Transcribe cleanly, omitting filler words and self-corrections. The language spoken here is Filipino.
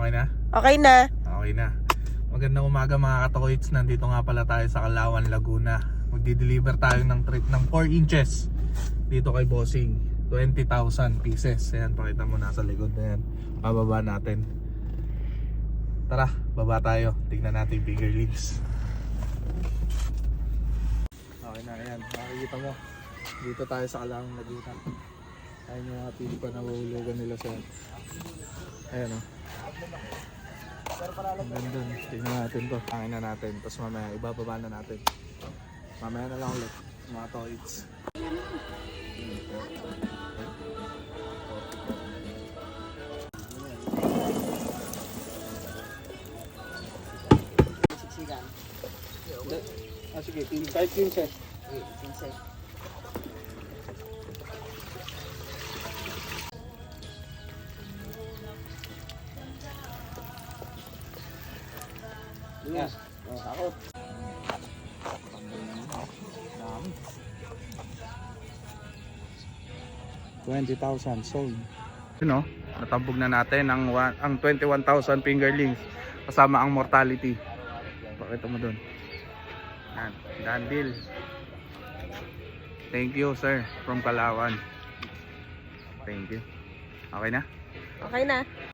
Okay na? Okay na. Okay na. Magandang umaga mga katokoits. Nandito nga pala tayo sa Calauan, Laguna. Magdi-deliver tayo ng trip ng 4 inches dito kay Bossing. 20,000 pieces. Ayan, pakita mo nasa likod na yan. Bababa natin. Tara, baba tayo. Tignan natin yung bigger leads. Okay na, ayan. Makikita mo. Dito tayo sa Calauan, Laguna. Ayan yung mga pili pa na mahulugan nila sa... Ayan o. Ang ganda. Tingnan natin to. Tangin na natin. Tapos mamaya ibababa na natin. Mamaya na lang ulit. Mga toys. Siksikan. Sige. Kahit 15. 15. Yes. Ako. 20,000 sold. You know, natambog na natin ang 21,000 fingerlings kasama ang mortality. Pakita mo doon. Yan, done deal. Thank you sir from Calauan. Thank you. Okay na? Okay na.